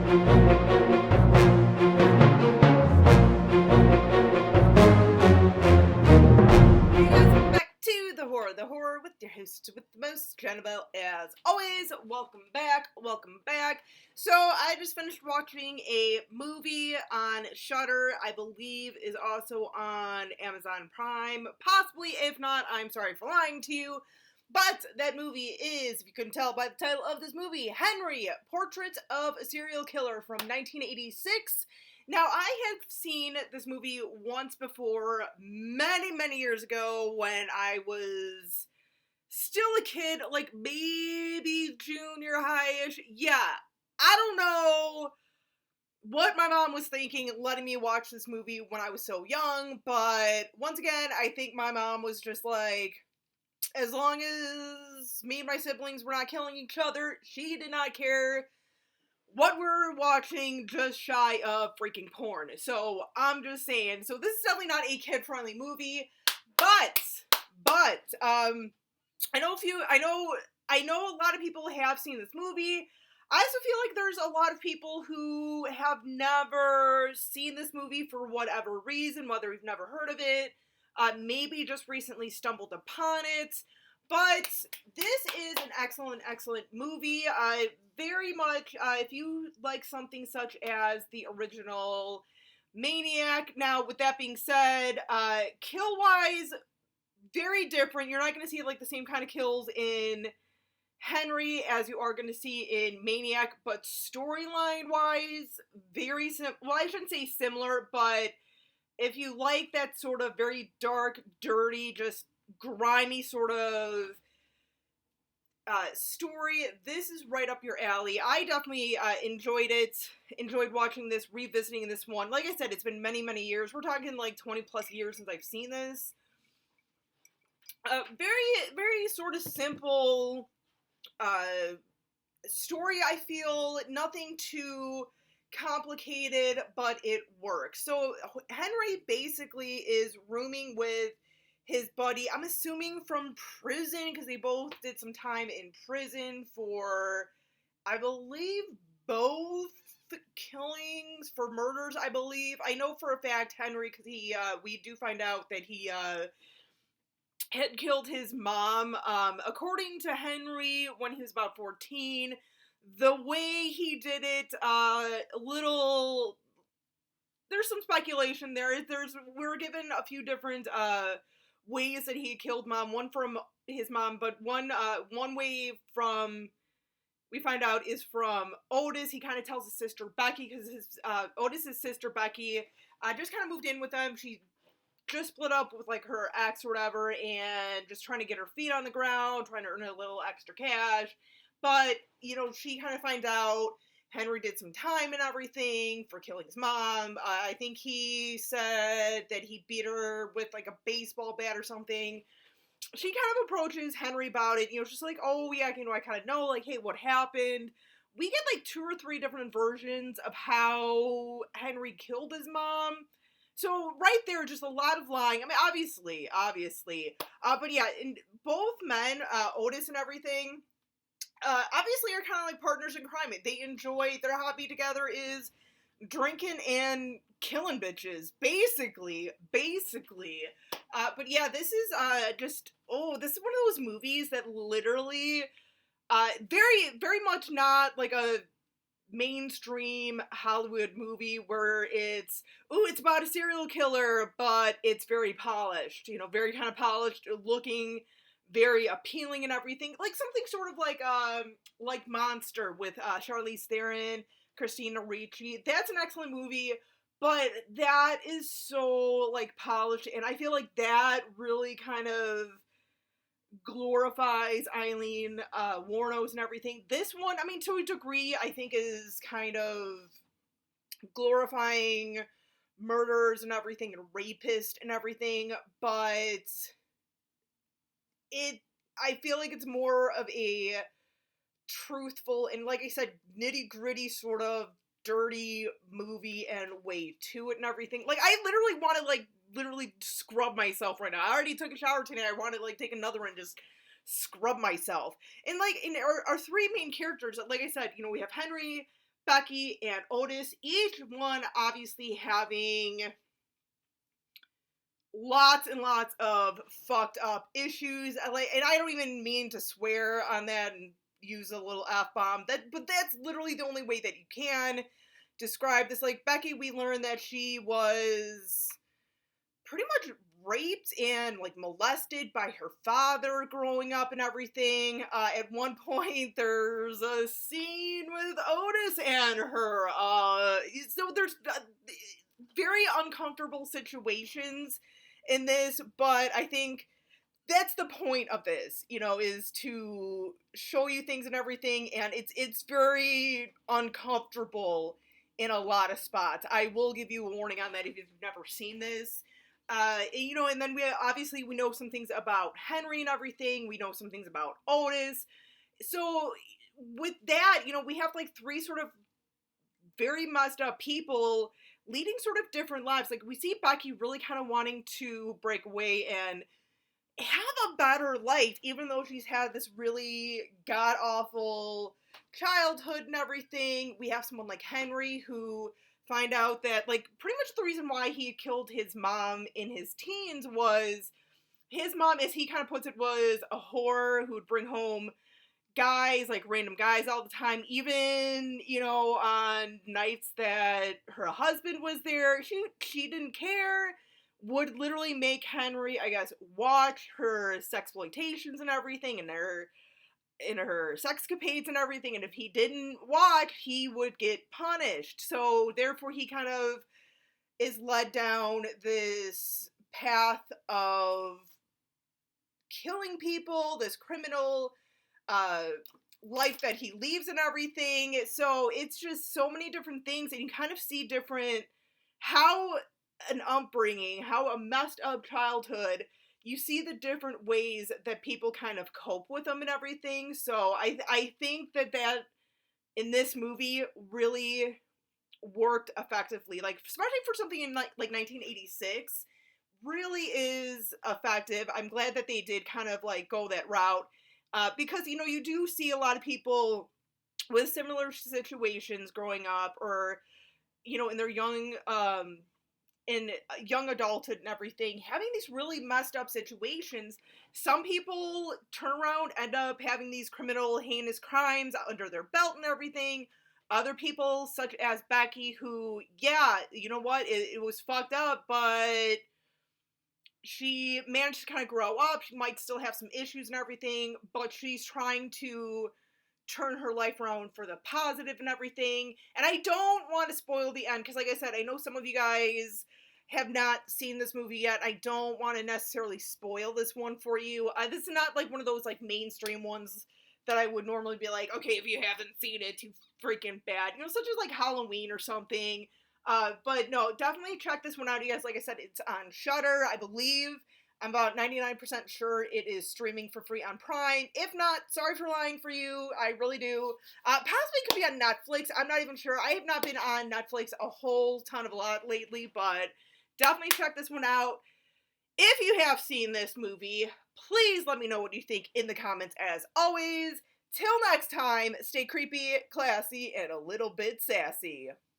Hey guys, welcome back to The Horror with your host with the most, Janabelle, as always. Welcome back. So, I just finished watching a movie on Shudder, I believe is also on Amazon Prime. Possibly, if not, I'm sorry for lying to you. But that movie is, if you couldn't tell by the title of this movie, Henry, Portrait of a Serial Killer from 1986. Now, I have seen this movie once before, many years ago, when I was still a kid, like maybe junior high-ish. Yeah, I don't know what my mom was thinking letting me watch this movie when I was so young, but once again, I think my mom was just like, as long as me and my siblings were not killing each other, she did not care what we're watching, just shy of freaking porn. So I'm just saying. So this is definitely not a kid-friendly movie, but I know a lot of people have seen this movie. I also feel like there's a lot of people who have never seen this movie for whatever reason, whether you've never heard of it, maybe just recently stumbled upon it. But this is an excellent movie. Very much, if you like something such as the original Maniac. Now, with that being said, kill-wise, very different. You're not going to see like the same kind of kills in Henry as you are going to see in Maniac, but storyline-wise, very well, I shouldn't say similar, but if you like that sort of very dark, dirty, just grimy sort of story, this is right up your alley. I definitely enjoyed it. Enjoyed watching this, revisiting this one. Like I said, it's been many years. We're talking like 20 plus years since I've seen this. Very sort of simple story, I feel. Nothing too complicated, but it works. So Henry basically is rooming with his buddy, I'm assuming from prison, because they both did some time in prison for, I believe, both killings, for murders, I believe. I know for a fact Henry, because we do find out that he had killed his mom. According to Henry, when he was about 14, the way he did it, there's some speculation there. We were given a few different ways that he killed mom. One from his mom, but one way from, we find out, is from Otis. He kind of tells his sister Becky, because Otis's sister Becky just kind of moved in with them. She just split up with like her ex or whatever, and just trying to get her feet on the ground, trying to earn a little extra cash. But she kind of finds out Henry did some time and everything for killing his mom. I think he said that he beat her with like a baseball bat or something. She kind of approaches Henry about it. Just like, oh yeah, I kind of know, like, hey, what happened? We get like 2 or 3 different versions of how Henry killed his mom. So right there, just a lot of lying. I mean, obviously. But yeah, and both men, Otis and everything, obviously are kind of like partners in crime. They enjoy, their hobby together is drinking and killing bitches, basically. But yeah, this is this is one of those movies that literally, very much not like a mainstream Hollywood movie where it's about a serial killer, but it's very polished, very kind of polished looking, very appealing and everything. Like something sort of like Monster with Charlize Theron, Christina Ricci. That's an excellent movie, but that is so like polished, and I feel like that really kind of glorifies Eileen Wuornos and everything. This one, I mean, to a degree, I think is kind of glorifying murders and everything, and rapists and everything, but I feel like it's more of a truthful and, like I said, nitty-gritty sort of dirty movie and way to it and everything. Like, I literally want to, literally scrub myself right now. I already took a shower today. I want to, take another one and just scrub myself. And, in our 3 main characters, like I said, we have Henry, Becky and Otis, each one obviously having lots and lots of fucked up issues. And I don't even mean to swear on that and use a little F-bomb. But that's literally the only way that you can describe this. Like, Becky, we learned that she was pretty much raped and like molested by her father growing up and everything. At one point, there's a scene with Otis and her. So there's very uncomfortable situations in this, but I think that's the point of this, is to show you things and everything, and it's very uncomfortable in a lot of spots. I will give you a warning on that if you've never seen this. And then we know some things about Henry and everything. We know some things about Otis. So with that, we have like three sort of very messed up people leading sort of different lives. Like, we see Becky really kind of wanting to break away and have a better life, even though she's had this really god-awful childhood and everything. We have someone like Henry who find out that, like, pretty much the reason why he killed his mom in his teens was his mom, as he kind of puts it, was a whore who would bring home guys, like random guys all the time, even, on nights that her husband was there. She didn't care, would literally make Henry, I guess, watch her sexploitations and everything, and her sexcapades and everything, and if he didn't watch, he would get punished. So therefore he kind of is led down this path of killing people, this criminal life that he leaves and everything. So it's just so many different things, and you kind of see how an upbringing, how a messed up childhood, you see the different ways that people kind of cope with them and everything. So I think that in this movie really worked effectively, like, especially for something in like 1986, really is effective. I'm glad that they did kind of like go that route, because you do see a lot of people with similar situations growing up, or in their young adulthood and everything, having these really messed up situations. Some people turn around, end up having these criminal, heinous crimes under their belt and everything. Other people, such as Becky, who, yeah, you know what, it was fucked up, but she managed to kind of grow up. She might still have some issues and everything, but she's trying to turn her life around for the positive and everything. And I don't want to spoil the end, because like I said, I know some of you guys have not seen this movie yet. I don't want to necessarily spoil this one for you. This is not like one of those like mainstream ones that I would normally be like, okay, if you haven't seen it, too freaking bad. Such as like Halloween or something. But no, definitely check this one out, you guys. Like I said, it's on Shudder, I believe. I'm about 99% sure it is streaming for free on Prime. If not, sorry for lying for you. I really do. Possibly could be on Netflix. I'm not even sure. I have not been on Netflix a whole ton of a lot lately, but definitely check this one out. If you have seen this movie, please let me know what you think in the comments as always. Till next time, stay creepy, classy, and a little bit sassy.